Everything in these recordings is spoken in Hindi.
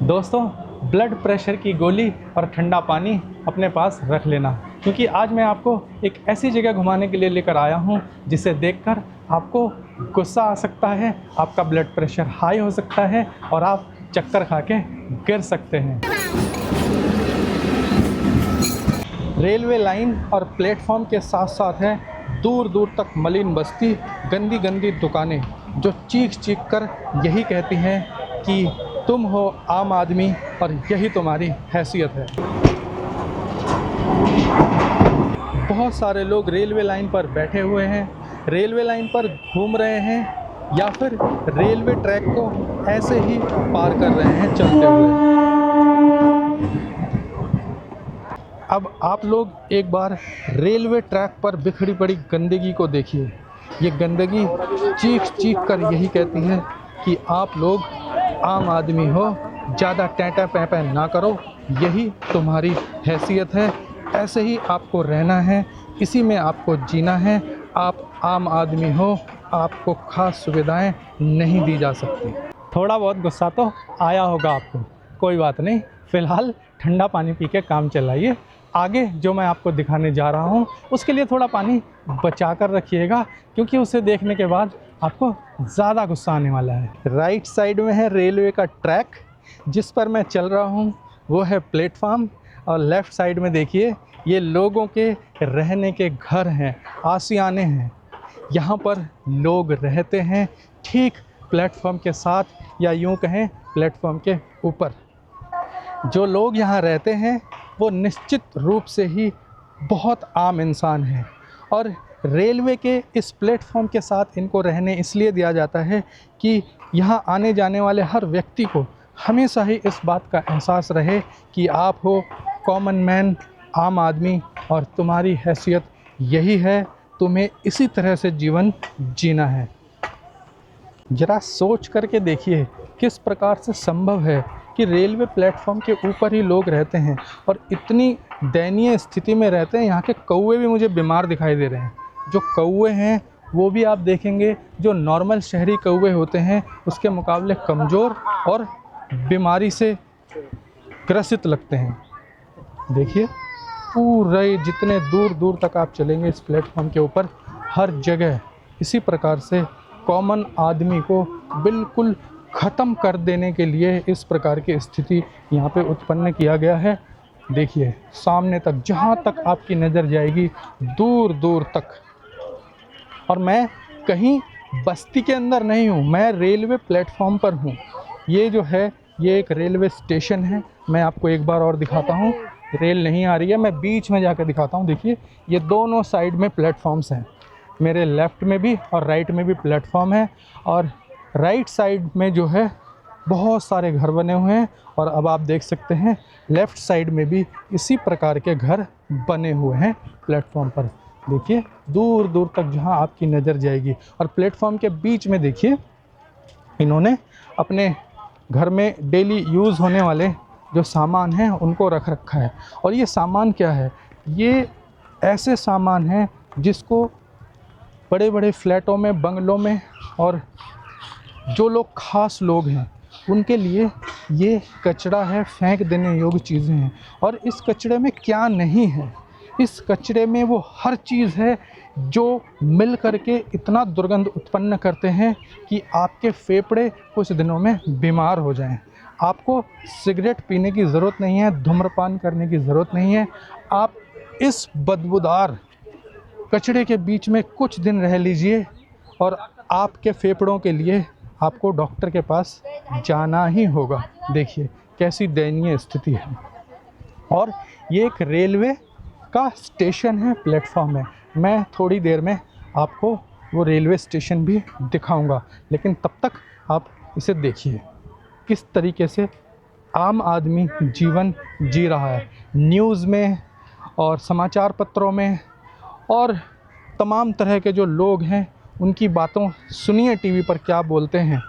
दोस्तों, ब्लड प्रेशर की गोली और ठंडा पानी अपने पास रख लेना, क्योंकि आज मैं आपको एक ऐसी जगह घुमाने के लिए लेकर आया हूं जिसे देखकर आपको गुस्सा आ सकता है, आपका ब्लड प्रेशर हाई हो सकता है और आप चक्कर खा के गिर सकते हैं। रेलवे लाइन और प्लेटफॉर्म के साथ साथ है दूर दूर तक मलिन बस्ती, गंदी गंदी दुकानें जो चीख चीख कर यही कहती हैं कि तुम हो आम आदमी और यही तुम्हारी हैसियत है। बहुत सारे लोग रेलवे लाइन पर बैठे हुए हैं, रेलवे लाइन पर घूम रहे हैं या फिर रेलवे ट्रैक को ऐसे ही पार कर रहे हैं चलते हुए। अब आप लोग एक बार रेलवे ट्रैक पर बिखरी पड़ी गंदगी को देखिए। ये गंदगी चीख चीख कर यही कहती है कि आप लोग आम आदमी हो, ज़्यादा टैंटा पैंपै ना करो, यही तुम्हारी हैसियत है, ऐसे ही आपको रहना है, इसी में आपको जीना है। आप आम आदमी हो, आपको खास सुविधाएं नहीं दी जा सकती। थोड़ा बहुत गुस्सा तो आया होगा आपको, कोई बात नहीं, फ़िलहाल ठंडा पानी पी के काम चलाइए। आगे जो मैं आपको दिखाने जा रहा हूँ उसके लिए थोड़ा पानी बचा कर रखिएगा, क्योंकि उसे देखने के बाद आपको ज़्यादा गुस्सा आने वाला है। राइट साइड में है रेलवे का ट्रैक जिस पर मैं चल रहा हूँ, वो है प्लेटफार्म, और लेफ़्ट साइड में देखिए ये लोगों के रहने के घर हैं, आशियाने हैं। यहाँ पर लोग रहते हैं ठीक प्लेटफॉर्म के साथ, या यूँ कहें प्लेटफॉर्म के ऊपर। जो लोग यहाँ रहते हैं वो निश्चित रूप से ही बहुत आम इंसान हैं, और रेलवे के इस प्लेटफॉर्म के साथ इनको रहने इसलिए दिया जाता है कि यहाँ आने जाने वाले हर व्यक्ति को हमेशा ही इस बात का एहसास रहे कि आप हो कॉमन मैन, आम आदमी, और तुम्हारी हैसियत यही है, तुम्हें इसी तरह से जीवन जीना है। ज़रा सोच करके देखिए किस प्रकार से संभव है कि रेलवे प्लेटफॉर्म के ऊपर ही लोग रहते हैं और इतनी दयनीय स्थिति में रहते हैं। यहाँ के कौवे भी मुझे बीमार दिखाई दे रहे हैं। जो कौवे हैं वो भी आप देखेंगे जो नॉर्मल शहरी कौवे होते हैं उसके मुकाबले कमज़ोर और बीमारी से ग्रसित लगते हैं। देखिए पूरे जितने दूर दूर तक आप चलेंगे इस प्लेटफॉर्म के ऊपर, हर जगह इसी प्रकार से कॉमन आदमी को बिल्कुल ख़त्म कर देने के लिए इस प्रकार की स्थिति यहाँ पे उत्पन्न किया गया है। देखिए सामने तक, जहाँ तक आपकी नज़र जाएगी, दूर दूर तक। और मैं कहीं बस्ती के अंदर नहीं हूँ, मैं रेलवे प्लेटफॉर्म पर हूँ। ये जो है ये एक रेलवे स्टेशन है। मैं आपको एक बार और दिखाता हूँ। रेल नहीं आ रही है, मैं बीच में जाकर दिखाता हूँ। देखिए ये दोनों साइड में प्लेटफॉर्म्स हैं, मेरे लेफ़्ट में भी और राइट में भी प्लेटफॉर्म है, और राइट साइड में जो है बहुत सारे घर बने हुए हैं, और अब आप देख सकते हैं लेफ़्ट साइड में भी इसी प्रकार के घर बने हुए हैं प्लेटफॉर्म पर। देखिए दूर दूर तक जहां आपकी नज़र जाएगी, और प्लेटफॉर्म के बीच में देखिए इन्होंने अपने घर में डेली यूज़ होने वाले जो सामान हैं उनको रख रखा है। और ये सामान क्या है? ये ऐसे सामान हैं जिसको बड़े बड़े फ्लैटों में, बंगलों में, और जो लोग ख़ास लोग हैं उनके लिए ये कचरा है, फेंक देने योग्य चीज़ें हैं। और इस कचरे में क्या नहीं है? इस कचरे में वो हर चीज़ है जो मिल करके इतना दुर्गंध उत्पन्न करते हैं कि आपके फेफड़े कुछ दिनों में बीमार हो जाएं। आपको सिगरेट पीने की ज़रूरत नहीं है, धूम्रपान करने की ज़रूरत नहीं है। आप इस बदबूदार कचरे के बीच में कुछ दिन रह लीजिए और आपके फेफड़ों के लिए आपको डॉक्टर के पास जाना ही होगा। देखिए कैसी दयनीय स्थिति है। और ये एक रेलवे का स्टेशन है, प्लेटफॉर्म है। मैं थोड़ी देर में आपको वो रेलवे स्टेशन भी दिखाऊंगा, लेकिन तब तक आप इसे देखिए किस तरीके से आम आदमी जीवन जी रहा है। न्यूज़ में और समाचार पत्रों में और तमाम तरह के जो लोग हैं उनकी बातों सुनिए टीवी पर क्या बोलते हैं,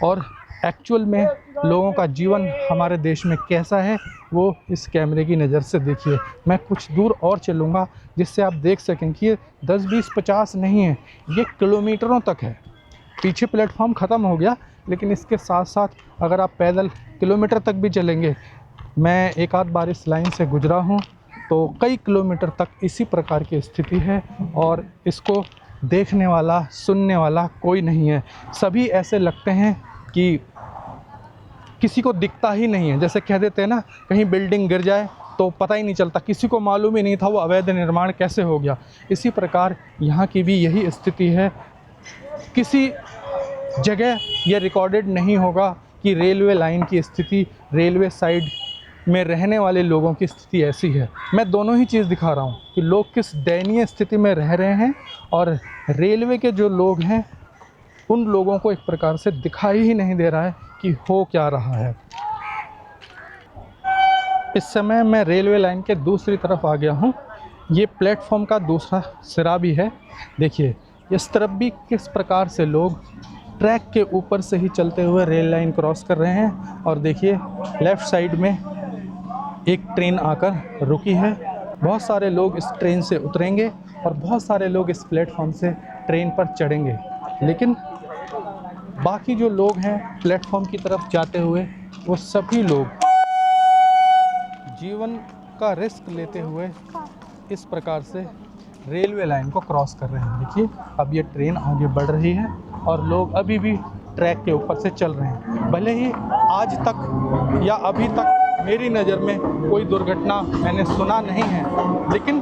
और एक्चुअल में लोगों का जीवन हमारे देश में कैसा है वो इस कैमरे की नज़र से देखिए। मैं कुछ दूर और चलूँगा जिससे आप देख सकें कि ये 10, 20, 50 नहीं है, ये किलोमीटरों तक है। पीछे प्लेटफॉर्म ख़त्म हो गया, लेकिन इसके साथ साथ अगर आप पैदल किलोमीटर तक भी चलेंगे। मैं एक आध बार इस लाइन से गुजरा हूँ तो कई किलोमीटर तक इसी प्रकार की स्थिति है और इसको देखने वाला, सुनने वाला कोई नहीं है। सभी ऐसे लगते हैं कि किसी को दिखता ही नहीं है। जैसे कह देते हैं ना, कहीं बिल्डिंग गिर जाए तो पता ही नहीं चलता, किसी को मालूम ही नहीं था वो अवैध निर्माण कैसे हो गया। इसी प्रकार यहाँ की भी यही स्थिति है। किसी जगह ये रिकॉर्डेड नहीं होगा कि रेलवे लाइन की स्थिति, रेलवे साइड में रहने वाले लोगों की स्थिति ऐसी है। मैं दोनों ही चीज़ दिखा रहा हूँ कि लोग किस दयनीय स्थिति में रह रहे हैं और रेलवे के जो लोग हैं उन लोगों को एक प्रकार से दिखाई ही नहीं दे रहा है कि हो क्या रहा है। इस समय मैं रेलवे लाइन के दूसरी तरफ आ गया हूँ। ये प्लेटफॉर्म का दूसरा सिरा भी है। देखिए इस तरफ भी किस प्रकार से लोग ट्रैक के ऊपर से ही चलते हुए रेल लाइन क्रॉस कर रहे हैं। और देखिए लेफ़्ट साइड में एक ट्रेन आकर रुकी है। बहुत सारे लोग इस ट्रेन से उतरेंगे और बहुत सारे लोग इस प्लेटफॉर्म से ट्रेन पर चढ़ेंगे। लेकिन बाकी जो लोग हैं प्लेटफॉर्म की तरफ जाते हुए, वो सभी लोग जीवन का रिस्क लेते हुए इस प्रकार से रेलवे लाइन को क्रॉस कर रहे हैं। देखिए अब ये ट्रेन आगे बढ़ रही है और लोग अभी भी ट्रैक के ऊपर से चल रहे हैं। भले ही आज तक या अभी तक मेरी नज़र में कोई दुर्घटना मैंने सुना नहीं है, लेकिन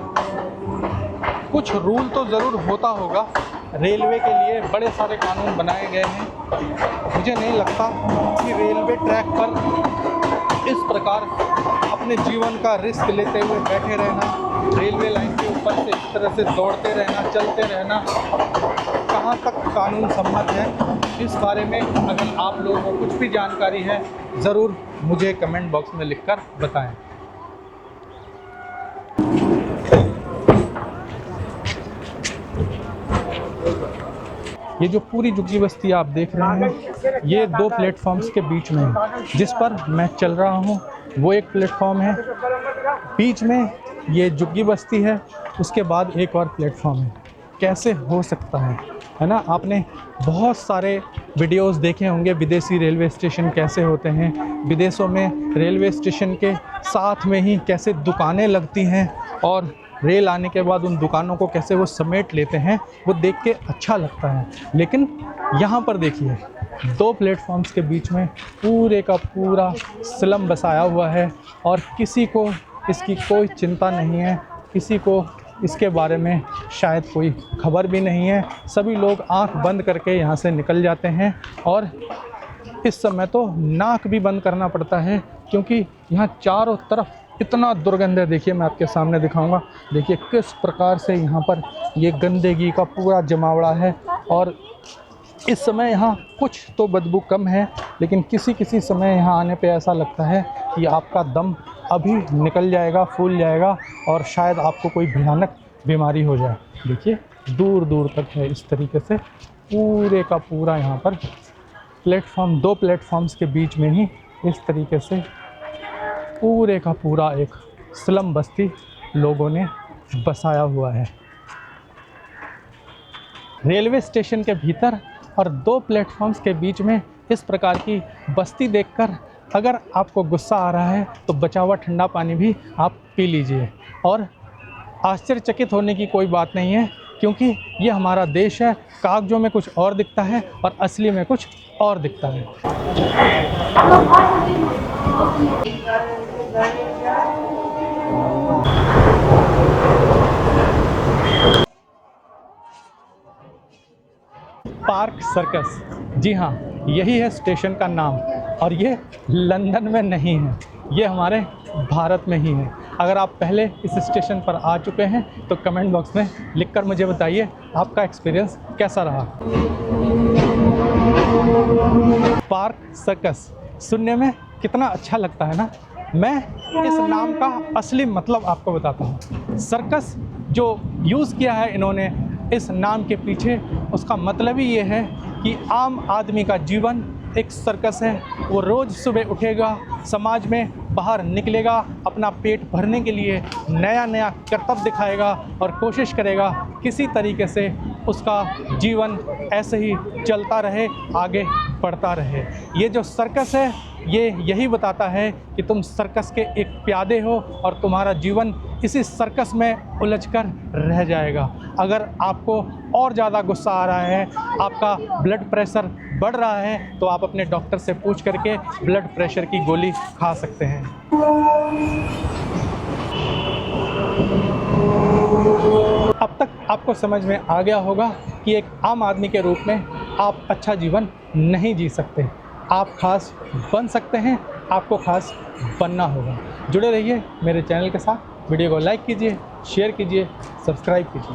कुछ रूल तो ज़रूर होता होगा। रेलवे के लिए बड़े सारे कानून बनाए गए हैं। मुझे नहीं लगता कि रेलवे ट्रैक पर इस प्रकार अपने जीवन का रिस्क लेते हुए बैठे रहना, रेलवे लाइन के ऊपर से इस तरह से दौड़ते रहना, चलते रहना, कहाँ तक कानून सम्मत है। इस बारे में अगर आप लोगों को कुछ भी जानकारी है ज़रूर मुझे कमेंट बॉक्स में लिखकर बताएं। ये जो पूरी झुग्गी बस्ती आप देख रहे हैं, ये दो प्लेटफॉर्म्स के बीच में है। जिस पर मैं चल रहा हूँ वो एक प्लेटफॉर्म है, बीच में ये झुग्गी बस्ती है, उसके बाद एक और प्लेटफॉर्म है। कैसे हो सकता है ना? आपने बहुत सारे वीडियोस देखे होंगे विदेशी रेलवे स्टेशन कैसे होते हैं। विदेशों में रेलवे स्टेशन के साथ में ही कैसे दुकानें लगती हैं और रेल आने के बाद उन दुकानों को कैसे वो समेट लेते हैं, वो देख के अच्छा लगता है। लेकिन यहाँ पर देखिए दो प्लेटफॉर्म्स के बीच में पूरे का पूरा स्लम बसाया हुआ है और किसी को इसकी कोई चिंता नहीं है, किसी को इसके बारे में शायद कोई खबर भी नहीं है। सभी लोग आंख बंद करके यहाँ से निकल जाते हैं और इस समय तो नाक भी बंद करना पड़ता है क्योंकि यहाँ चारों तरफ इतना दुर्गंध है। देखिए मैं आपके सामने दिखाऊंगा। देखिए किस प्रकार से यहाँ पर ये गंदगी का पूरा जमावड़ा है और इस समय यहाँ कुछ तो बदबू कम है, लेकिन किसी समय यहाँ आने पे ऐसा लगता है कि आपका दम अभी निकल जाएगा, फूल जाएगा और शायद आपको कोई भयानक बीमारी हो जाए। देखिए दूर दूर तक है इस तरीके से पूरे का पूरा यहाँ पर प्लेटफॉर्म, दो प्लेटफॉर्म्स के बीच में ही इस तरीके से पूरे का पूरा एक स्लम बस्ती लोगों ने बसाया हुआ है। रेलवे स्टेशन के भीतर और दो प्लेटफॉर्म्स के बीच में इस प्रकार की बस्ती देखकर अगर आपको गुस्सा आ रहा है तो बचा हुआ ठंडा पानी भी आप पी लीजिए। और आश्चर्यचकित होने की कोई बात नहीं है क्योंकि ये हमारा देश है। कागजों में कुछ और दिखता है और असली में कुछ और दिखता है। पार्क सर्कस, जी हाँ यही है स्टेशन का नाम और ये लंदन में नहीं है, ये हमारे भारत में ही है। अगर आप पहले इस स्टेशन पर आ चुके हैं तो कमेंट बॉक्स में लिखकर मुझे बताइए आपका एक्सपीरियंस कैसा रहा। पार्क सर्कस सुनने में कितना अच्छा लगता है ना। मैं इस नाम का असली मतलब आपको बताता हूँ। सर्कस जो यूज़ किया है इन्होंने इस नाम के पीछे, उसका मतलब ही ये है कि आम आदमी का जीवन एक सर्कस है। वो रोज़ सुबह उठेगा, समाज में बाहर निकलेगा, अपना पेट भरने के लिए नया नया करतब दिखाएगा और कोशिश करेगा किसी तरीके से उसका जीवन ऐसे ही चलता रहे, आगे बढ़ता रहे। ये जो सर्कस है ये यही बताता है कि तुम सर्कस के एक प्यादे हो और तुम्हारा जीवन इसी सर्कस में उलझकर रह जाएगा। अगर आपको और ज़्यादा गुस्सा आ रहा है, आपका ब्लड प्रेशर बढ़ रहा है, तो आप अपने डॉक्टर से पूछ करके ब्लड प्रेशर की गोली खा सकते हैं। अब तक आपको समझ में आ गया होगा कि एक आम आदमी के रूप में आप अच्छा जीवन नहीं जी सकते। आप खास बन सकते हैं, आपको खास बनना होगा। जुड़े रहिए मेरे चैनल के साथ। वीडियो को लाइक कीजिए, शेयर कीजिए, सब्सक्राइब कीजिए।